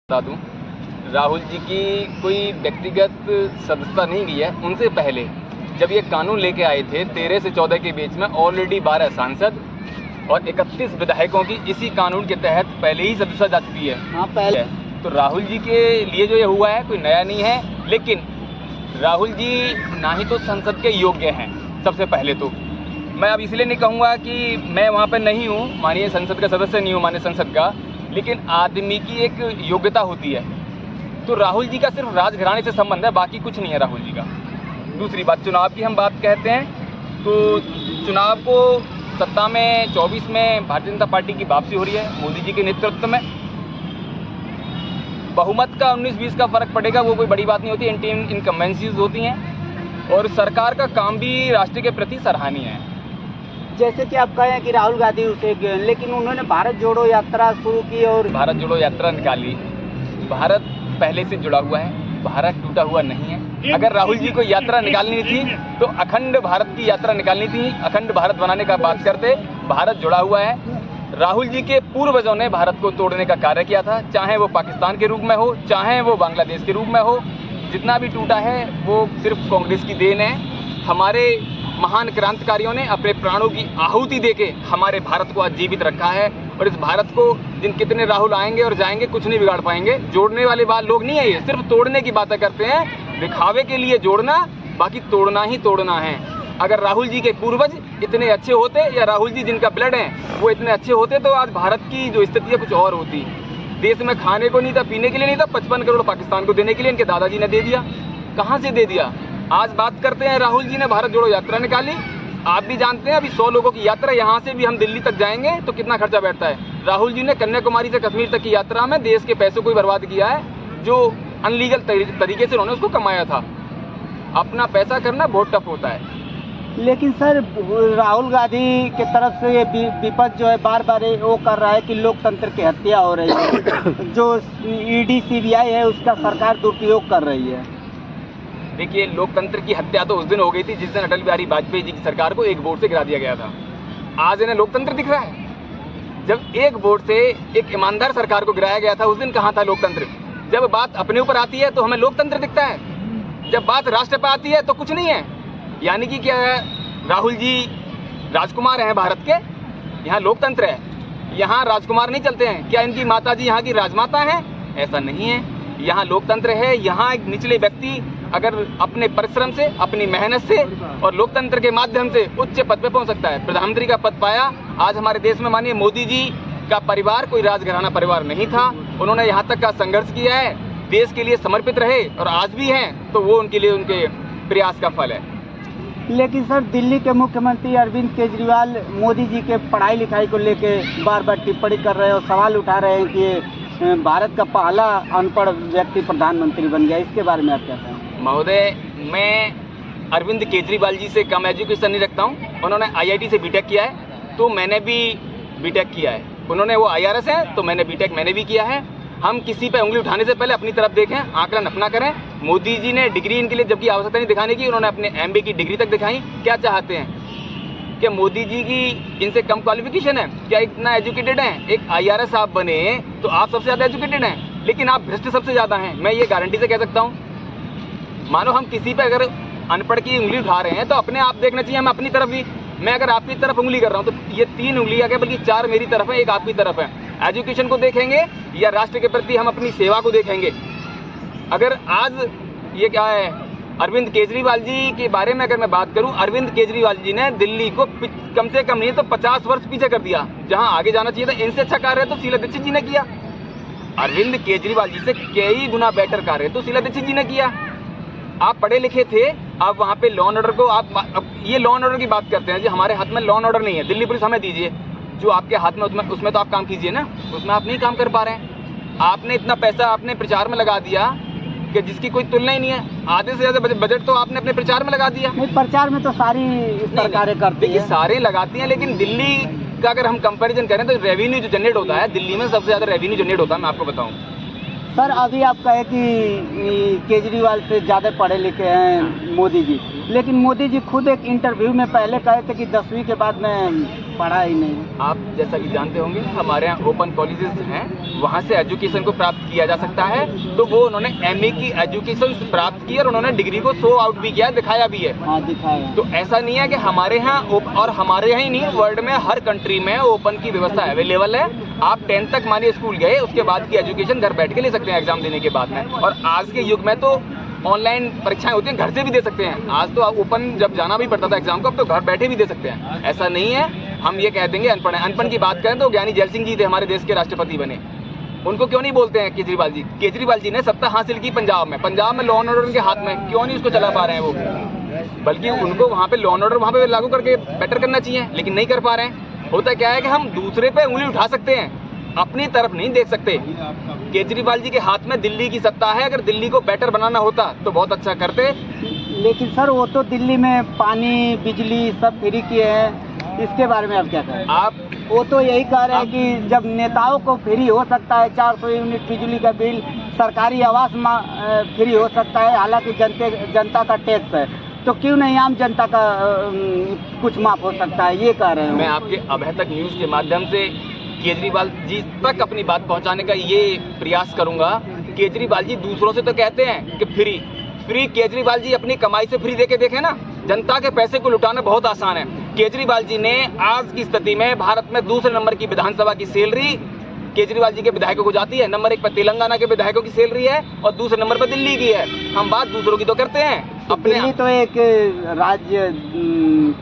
बता दूं, राहुल जी की कोई व्यक्तिगत सदस्यता नहीं गई है। उनसे पहले जब ये कानून लेके आए थे 13 से 14 के बीच में ऑलरेडी 12 सांसद और 31 विधायकों की इसी कानून के तहत पहले ही सदस्यता जा चुकी है। हाँ, पहले तो राहुल जी के लिए जो ये हुआ है कोई नया नहीं है, लेकिन राहुल जी ना ही तो संसद के योग्य हैं। सबसे पहले तो मैं अब इसलिए नहीं कहूँगा कि मैं वहाँ पर नहीं हूँ, मानिए संसद का सदस्य नहीं हूँ, मानिए संसद का, लेकिन आदमी की एक योग्यता होती है। तो राहुल जी का सिर्फ राजघराने से संबंध है, बाकी कुछ नहीं है राहुल जी का। दूसरी बात, चुनाव की हम बात कहते हैं तो चुनाव को सत्ता में 24 में भारतीय जनता पार्टी की वापसी हो रही है मोदी जी के नेतृत्व में। बहुमत का 19-20 का फर्क पड़ेगा, वो कोई बड़ी बात नहीं होती, एंटी इनकम्बेंसीज होती हैं और सरकार का काम भी राष्ट्र के प्रति सराहनीय है। जैसे कि आप कहें कि राहुल गांधी उसे लेकिन उन्होंने भारत जोड़ो यात्रा शुरू की और भारत जोड़ो यात्रा निकाली। भारत पहले से जुड़ा हुआ है, भारत टूटा हुआ नहीं है। अगर राहुल जी को यात्रा निकालनी थी तो अखंड भारत की यात्रा निकालनी थी, अखंड भारत बनाने का बात करते। भारत जुड़ा हुआ है। राहुल जी के पूर्वजों ने भारत को तोड़ने का कार्य किया था, चाहे वो पाकिस्तान के रूप में हो, चाहे वो बांग्लादेश के रूप में हो। जितना भी टूटा है वो सिर्फ कांग्रेस की देन है। हमारे महान क्रांतिकारियों ने अपने प्राणों की आहुति देके हमारे भारत को आज जीवित रखा है और इस भारत को कितने राहुल आएंगे और जाएंगे कुछ नहीं बिगाड़ पाएंगे। जोड़ने वाले बात लोग नहीं है, ये सिर्फ तोड़ने की बातें करते हैं, दिखावे के लिए जोड़ना, बाकी तोड़ना ही तोड़ना है। अगर राहुल जी के पूर्वज इतने अच्छे होते या राहुल जी जिनका ब्लड है वो इतने अच्छे होते तो आज भारत की जो स्थिति है कुछ और होती। देश में खाने को नहीं था, पीने के लिए नहीं था, 55 करोड़ पाकिस्तान को देने के लिए इनके दादाजी ने दे दिया। कहाँ से दे दिया? आज बात करते हैं राहुल जी ने भारत जोड़ो यात्रा निकाली। आप भी जानते हैं अभी 100 लोगों की यात्रा, यहाँ से भी हम दिल्ली तक जाएंगे तो कितना खर्चा बैठता है। राहुल जी ने कन्याकुमारी से कश्मीर तक की यात्रा में देश के पैसों को ही बर्बाद किया है, जो अनलीगल तरीके से उन्होंने उसको कमाया था। अपना पैसा करना बहुत टफ होता है। लेकिन सर राहुल गांधी के तरफ से ये विपक्ष जो है बार बार वो कर रहा है कि लोकतंत्र की हत्या हो रही है, जो ईडी सीबीआई है उसका सरकार दुरुपयोग कर रही है। देखिए, लोकतंत्र की हत्या तो उस दिन हो गई थी जिस दिन अटल बिहारी वाजपेयी जी की सरकार को एक वोट से गिरा दिया गया था। आज इन्हें लोकतंत्र दिख रहा है? जब एक वोट से एक ईमानदार सरकार को गिराया गया था उस दिन कहाँ था लोकतंत्र? जब बात अपने ऊपर आती है तो हमें लोकतंत्र दिखता है, जब बात राष्ट्र पर आती है तो कुछ नहीं है। यानी कि क्या है, राहुल जी राजकुमार हैं भारत के, यहाँ लोकतंत्र है, यहाँ राजकुमार नहीं चलते हैं। क्या इनकी माता जी यहाँ की राजमाता हैं? ऐसा नहीं है, यहाँ लोकतंत्र है। यहाँ एक निचले व्यक्ति अगर अपने परिश्रम से, अपनी मेहनत से और लोकतंत्र के माध्यम से उच्च पद पे पहुंच सकता है। प्रधानमंत्री का पद पाया। आज हमारे देश में मानिए मोदी जी का परिवार कोई राजघराना परिवार नहीं था, उन्होंने यहाँ तक का संघर्ष किया है, देश के लिए समर्पित रहे और आज भी हैं, तो वो उनके लिए उनके प्रयास का फल है। लेकिन सर दिल्ली के मुख्यमंत्री अरविंद केजरीवाल मोदी जी के पढ़ाई लिखाई को लेके बार बार टिप्पणी कर रहे हैं और सवाल उठा रहे हैं कि भारत का पहला अनपढ़ व्यक्ति प्रधानमंत्री बन गया। इसके बारे में आप क्या कहें? महोदय, मैं अरविंद केजरीवाल जी से कम एजुकेशन नहीं रखता हूँ। उन्होंने IIT से बीटेक किया है तो मैंने भी बीटेक किया है। उन्होंने वो IRS है तो मैंने बीटेक मैंने भी किया है। हम किसी पे उंगली उठाने से पहले अपनी तरफ देखें, आकलन अपना करें। मोदी जी ने डिग्री इनके लिए जबकि आवश्यकता नहीं दिखाने की, उन्होंने अपने MBA की डिग्री तक दिखाई। क्या चाहते हैं? क्या मोदी जी की इनसे कम क्वालिफिकेशन है? क्या इतना एजुकेटेड हैं? एक IRS आप बने तो आप सबसे ज़्यादा एजुकेटेड हैं, लेकिन आप भ्रष्ट सबसे ज़्यादा हैं। मैं ये गारंटी से कह सकता हूँ। मानो हम किसी पे अगर अनपढ़ की उंगली उठा रहे हैं तो अपने आप देखना चाहिए, मैं अपनी तरफ भी। मैं अगर आपकी तरफ उंगली कर रहा हूँ तो ये 3 उंगलियाँ क्या बल्कि 4 मेरी तरफ है, एक आपकी तरफ है। एजुकेशन को देखेंगे या राष्ट्र के प्रति हम अपनी सेवा को देखेंगे? अगर आज ये क्या है, अरविंद केजरीवाल जी के बारे में अगर मैं बात करूं, अरविंद केजरीवाल जी ने दिल्ली को कम से कम नहीं तो 50 वर्ष पीछे कर दिया। जहां आगे जाना चाहिए था, इनसे अच्छा कार्य तो शीला दीक्षित जी ने किया। अरविंद केजरीवाल जी से कई गुना बेटर कार्य तो शीला दीक्षित जी ने किया। आप पढ़े लिखे थे, आप वहाँ पे लॉ एंड ऑर्डर को आप ये लॉ एंड ऑर्डर की बात करते हैं जी, हमारे हाथ में लॉ एंड ऑर्डर नहीं है। दिल्ली पुलिस हमें दीजिए, जो आपके हाथ में उसमें तो आप काम कीजिए ना, उसमें आप नहीं काम कर पा रहे हैं। आपने इतना पैसा आपने प्रचार में लगा दिया कि जिसकी कोई तुलना ही नहीं है। आधे से ज़्यादा बजट तो आपने अपने प्रचार में लगा दिया। नहीं, प्रचार में तो सारी सरकारें करती हैं, सारे लगाती हैं, लेकिन दिल्ली का अगर हम कंपैरिजन करें तो रेवेन्यू जो जनरेट होता है दिल्ली में सबसे ज़्यादा रेवेन्यू जनरेट होता है। मैं आपको बताऊँ सर, अभी आप कहे कि केजरीवाल से ज़्यादा पढ़े लिखे हैं मोदी जी, लेकिन मोदी जी खुद एक इंटरव्यू में पहले कहे थे कि 10वीं के बाद मैं पढ़ा ही नहीं। आप जैसा कि जानते होंगे हमारे यहाँ ओपन कॉलेजेस हैं, वहाँ से एजुकेशन को प्राप्त किया जा सकता है। तो वो उन्होंने एमए की एजुकेशन प्राप्त की और उन्होंने डिग्री को शो आउट भी किया, दिखाया भी है। हाँ, दिखाया। तो ऐसा नहीं है कि हमारे यहाँ और हमारे यहाँ ही नहीं, वर्ल्ड में हर कंट्री में ओपन की व्यवस्था अवेलेबल है। आप 10th तक मानिए स्कूल गए, उसके बाद की एजुकेशन घर बैठ के ले सकते हैं एग्जाम देने के बाद में। और आज के युग में तो ऑनलाइन परीक्षाएं होती हैं, घर से भी दे सकते हैं। आज तो ओपन जब जाना भी पड़ता था एग्जाम को, अब तो घर बैठे भी दे सकते हैं। ऐसा नहीं है हम ये कह देंगे अनपढ़ है। अनपढ़ की बात करें तो ज्ञानी जैल सिंह जी थे, हमारे देश के राष्ट्रपति बने। उनको क्यों नहीं बोलते हैं केजरीवाल जी? केजरीवाल जी ने सत्ता हासिल की पंजाब में लॉ एंड ऑर्डर उनके हाथ में, क्यों नहीं उसको चला पा रहे हैं वो? बल्कि उनको वहाँ पे लॉ एंड ऑर्डर वहाँ पे लागू करके बेटर करना चाहिए, लेकिन नहीं कर पा रहे हैं। होता क्या है कि हम दूसरे पे उंगली उठा सकते हैं, अपनी तरफ नहीं देख सकते। केजरीवाल जी के हाथ में दिल्ली की सत्ता है, अगर दिल्ली को बेटर बनाना होता तो बहुत अच्छा करते। लेकिन सर वो तो दिल्ली में पानी बिजली सब फ्री किए हैं, इसके बारे में आप क्या कहें? आप वो तो यही कह रहे हैं कि जब नेताओं को फ्री हो सकता है 400 यूनिट बिजली का बिल, सरकारी आवास फ्री हो सकता है, हालांकि जनता का टैक्स है, तो क्यों नहीं आम जनता का कुछ माफ हो सकता है, ये कह रहे हैं। मैं आपके अभी तक न्यूज़ के माध्यम से केजरीवाल जी तक अपनी बात पहुंचाने का ये प्रयास करूंगा। केजरीवाल जी दूसरों से तो कहते हैं कि फ्री केजरीवाल जी अपनी कमाई से फ्री देके देखें ना। जनता के पैसे को लुटाना बहुत आसान है। केजरीवाल जी ने आज की स्थिति में भारत में दूसरे नंबर की विधानसभा की सैलरी केजरीवाल जी के विधायकों को जाती है। नंबर 1 पर तेलंगाना के विधायकों की सैलरी है और दूसरे नंबर पर दिल्ली की है। हम बात दूसरों की तो करते हैं, अपने दिल्ली तो एक राज्य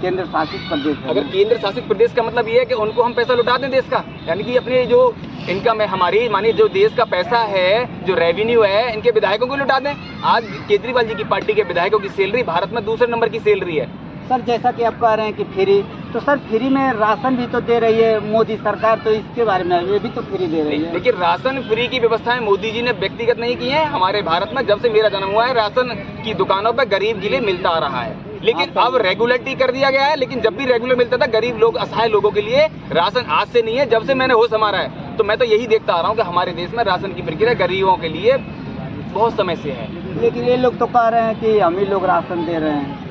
केंद्र शासित प्रदेश है। अगर केंद्र शासित प्रदेश का मतलब ये है कि उनको हम पैसा लुटा दें देश का, यानी कि अपने जो इनकम है हमारी, मानिए जो देश का पैसा है, जो रेवेन्यू है, इनके विधायकों को लुटा दें। आज केजरीवाल जी की पार्टी के विधायकों की सैलरी भारत में दूसरे नंबर की सैलरी है। सर जैसा कि आप कह रहे हैं कि फ्री, तो सर फ्री में राशन भी तो दे रही है मोदी सरकार, तो इसके बारे में ये भी तो फ्री दे रही है। लेकिन राशन फ्री की व्यवस्थाएं मोदी जी ने व्यक्तिगत नहीं की है। हमारे भारत में जब से मेरा जन्म हुआ है राशन की दुकानों पर गरीब के लिए मिलता आ रहा है, लेकिन अब रेगुलेटरी कर दिया गया है। लेकिन जब भी रेगुलर मिलता था गरीब लोग, असहाय लोगों के लिए राशन आज से नहीं है, जब से मैंने होश संभाला है। तो मैं तो यही देखता आ रहा हूँ कि हमारे देश में राशन की प्रक्रिया गरीबों के लिए बहुत समय से है। लेकिन ये लोग तो कह रहे हैं कि अमीर लोग राशन दे रहे हैं।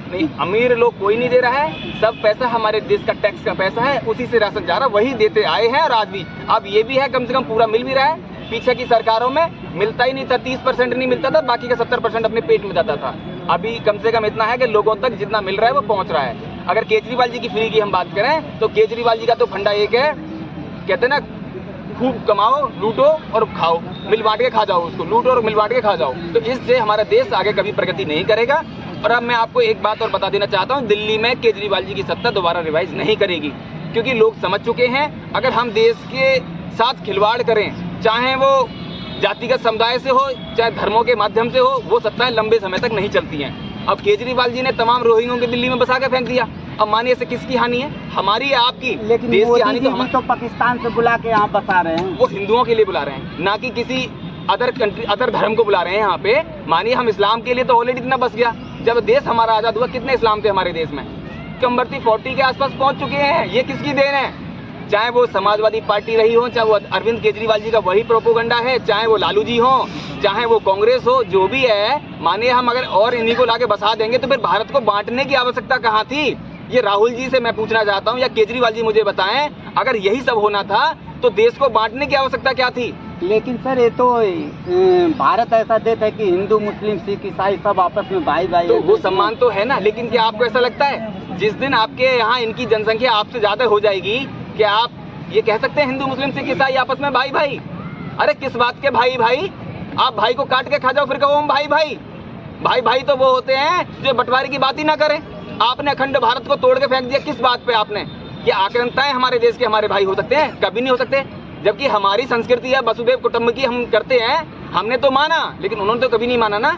नहीं, अमीर लोग कोई नहीं दे रहा है, सब पैसा हमारे देश का टैक्स का पैसा है, उसी से राशन जा रहा है, वही देते आए हैं। और आज भी अब ये भी है, कम से कम पूरा मिल भी रहा है। पीछे की सरकारों में मिलता ही नहीं था, 30% नहीं मिलता था, बाकी का 70% अपने पेट में जाता था। अभी कम से कम इतना है कि लोगों तक जितना मिल रहा है वो पहुंच रहा है। अगर केजरीवाल जी की फ्री की हम बात करें तो केजरीवाल जी का तो फंडा एक है, कहते हैं ना, खूब कमाओ, लूटो और खाओ, मिल बांट के खा जाओ, उसको लूटो और मिल बांट के खा जाओ। तो इससे हमारा देश आगे कभी प्रगति नहीं करेगा। और अब मैं आपको एक बात और बता देना चाहता हूँ, दिल्ली में केजरीवाल जी की सत्ता दोबारा रिवाइज नहीं करेगी, क्योंकि लोग समझ चुके हैं अगर हम देश के साथ खिलवाड़ करें, चाहे वो जातिगत समुदाय से हो चाहे धर्मों के माध्यम से हो, वो सत्ताएं लंबे समय तक नहीं चलती हैं। अब केजरीवाल जी ने तमाम रोहिंग्यों को दिल्ली में बसा कर फेंक दिया। अब मानिए इससे किसकी हानि है? हमारी या आपकी? लेकिन देश की हानि तो हम तो पाकिस्तान से बुला के यहाँ बसा रहे हैं। वो हिंदुओं के लिए बुला रहे हैं, ना कि किसी अदर कंट्री, अदर धर्म को बुला रहे हैं यहाँ पे। मानिए हम इस्लाम के लिए तो ऑलरेडी इतना बस गया। जब देश हमारा आज़ाद हुआ कितने इस्लाम थे हमारे देश में? कमबरती 40 के आसपास पहुँच चुके हैं। ये किसकी देन है? चाहे वो समाजवादी पार्टी रही हो, चाहे वो अरविंद केजरीवाल जी का वही प्रोपोगंडा है, चाहे वो लालू जी हो, चाहे वो कांग्रेस हो, जो भी है। मानिए हम अगर और इन्हीं को लाके बसा देंगे तो फिर भारत को बांटने की आवश्यकता कहाँ थी? ये राहुल जी से मैं पूछना चाहता हूँ, या केजरीवाल जी मुझे बताएं, अगर यही सब होना था तो देश को बांटने की आवश्यकता क्या थी? लेकिन सर ये तो भारत ऐसा देश है कि हिंदू मुस्लिम सिख ईसाई सब आपस में भाई भाई, तो वो सम्मान तो है ना। लेकिन क्या आपको ऐसा लगता है जिस दिन आपके यहाँ इनकी जनसंख्या आपसे ज्यादा हो जाएगी, क्या आप ये कह सकते हैं हिंदू मुस्लिम सिख ईसाई आपस में भाई भाई? अरे किस बात के भाई भाई? आप भाई को काट के खा जाओ फिर कहो हम भाई भाई। भाई भाई तो वो होते हैं जो बंटवारे की बात ही ना करें। आपने अखंड भारत को तोड़ के फेंक दिया, किस बात पे आपने? ये आक्रांताएं हमारे देश के हमारे भाई हो सकते हैं? कभी नहीं हो सकते। जबकि हमारी संस्कृति है वसुधैव कुटुंब की, हम करते हैं, हमने तो माना, लेकिन उन्होंने तो कभी नहीं माना ना।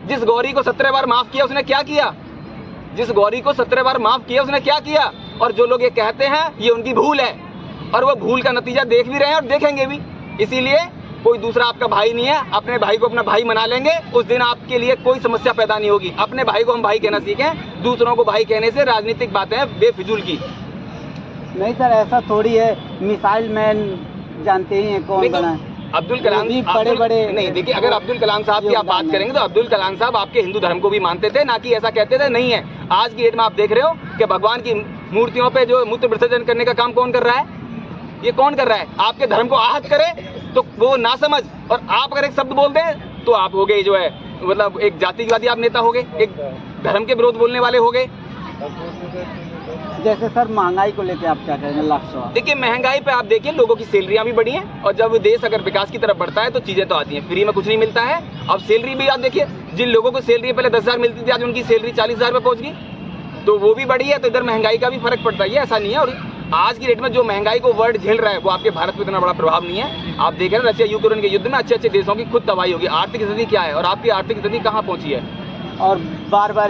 जिस गौरी को 17 बार माफ किया उसने क्या किया? जिस गौरी को 17 बार माफ किया उसने क्या किया? और जो लोग ये कहते हैं ये उनकी भूल है, और वो भूल का नतीजा देख भी रहे हैं और देखेंगे भी। इसीलिए कोई दूसरा आपका भाई नहीं है, अपने भाई को अपना भाई मना लेंगे, उस दिन आपके लिए कोई समस्या पैदा नहीं होगी। अपने भाई को हम भाई कहना सीखें, दूसरों को भाई कहने से राजनीतिक बातें हैं बेफिजूल की। नहीं सर ऐसा थोड़ी है, मिसाइल मैन जानते ही हैं कौन बना है? अब्दुल कलाम बड़े बड़े नहीं, देखिए अगर अब्दुल कलाम साहब की आप बात करेंगे तो अब्दुल कलाम साहब आपके हिंदू धर्म को भी मानते थे, ना कि ऐसा कहते थे नहीं है। आज की डेट में आप देख रहे हो कि भगवान की मूर्तियों पे जो मूत्र विसर्जन करने का काम कौन कर रहा है? ये कौन कर रहा है? आपके धर्म को आहत करे तो वो ना समझ, और आप अगर एक शब्द बोल दें तो आप हो गए जो है मतलब एक जातिवादी आप नेता हो गए, एक धर्म के विरोध बोलने वाले हो गए। जैसे सर महंगाई को लेकर आप क्या कहेंगे लास्ट सवाल? देखिए महंगाई पे आप देखिए लोगों की सैलरियां भी बढ़ी हैं, और जब देश अगर विकास की तरफ बढ़ता है तो चीजें तो आती हैं, फ्री में कुछ नहीं मिलता है। अब सैलरी भी आप देखिए, जिन लोगों को सैलरी पहले 10,000 मिलती थी आज उनकी सैलरी 40,000 पे पहुंच गई, तो वो भी बढ़ी है। तो इधर महंगाई का भी फर्क पड़ता है, ऐसा नहीं है। और आज की डेट में जो महंगाई को वर्ल्ड झेल रहा है वो आपके भारत पे इतना बड़ा प्रभाव नहीं है। आप देख रहे हैं रशिया यूक्रेन के युद्ध में अच्छे अच्छे देशों की खुद तबाही होगी। आर्थिक स्थिति क्या है और आपकी आर्थिक स्थिति कहाँ पहुंची है? और बार बार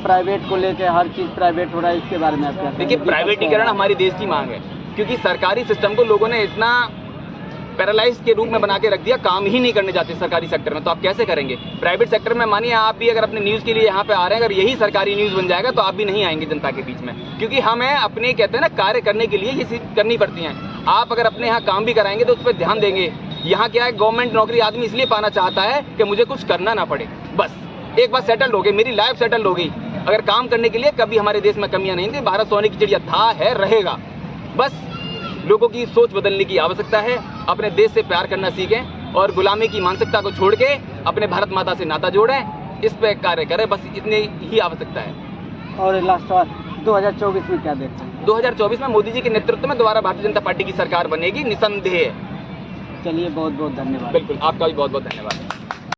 प्राइवेट को लेकर हर चीज़ प्राइवेट हो रहा है, इसके बारे में आप क्या कहेंगे? देखिए प्राइवेटीकरण हमारे देश की मांग है, क्योंकि सरकारी सिस्टम को लोगों ने इतना पैरालाइज के रूप में बना के रख दिया, काम ही नहीं करने जाते सरकारी सेक्टर में, तो आप कैसे करेंगे? प्राइवेट सेक्टर में मानिए आप भी अगर अपने न्यूज़ के लिए यहाँ पे आ रहे हैं, अगर यही सरकारी न्यूज़ बन जाएगा तो आप भी नहीं आएंगे जनता के बीच में, क्योंकि हमें अपने कहते हैं ना कार्य करने के लिए ये चीज़ करनी पड़ती हैं। आप अगर अपने यहाँ काम भी कराएंगे तो उस पर ध्यान देंगे। यहाँ क्या है, गवर्नमेंट नौकरी आदमी इसलिए पाना चाहता है कि मुझे कुछ करना ना पड़े, बस एक बार सेटल्ड हो गई, मेरी लाइफ सेटल्ड हो गई। अगर काम करने के लिए कभी हमारे देश में कमियां नहीं थी। भारत सोने की चिड़िया था, है, रहेगा। बस लोगों की सोच बदलने की आवश्यकता है, अपने देश से प्यार करना सीखें और गुलामी की मानसिकता को छोड़ के अपने भारत माता से नाता जोड़ें, इस पे कार्य करें, बस इतनी ही आवश्यकता है। और लास्ट सवाल, 2024 में क्या देखते हैं? 2024 में मोदी जी के नेतृत्व में दोबारा भारतीय जनता पार्टी की सरकार बनेगी, निसंदेह। चलिए बहुत बहुत धन्यवाद। बिल्कुल, आपका भी बहुत बहुत धन्यवाद।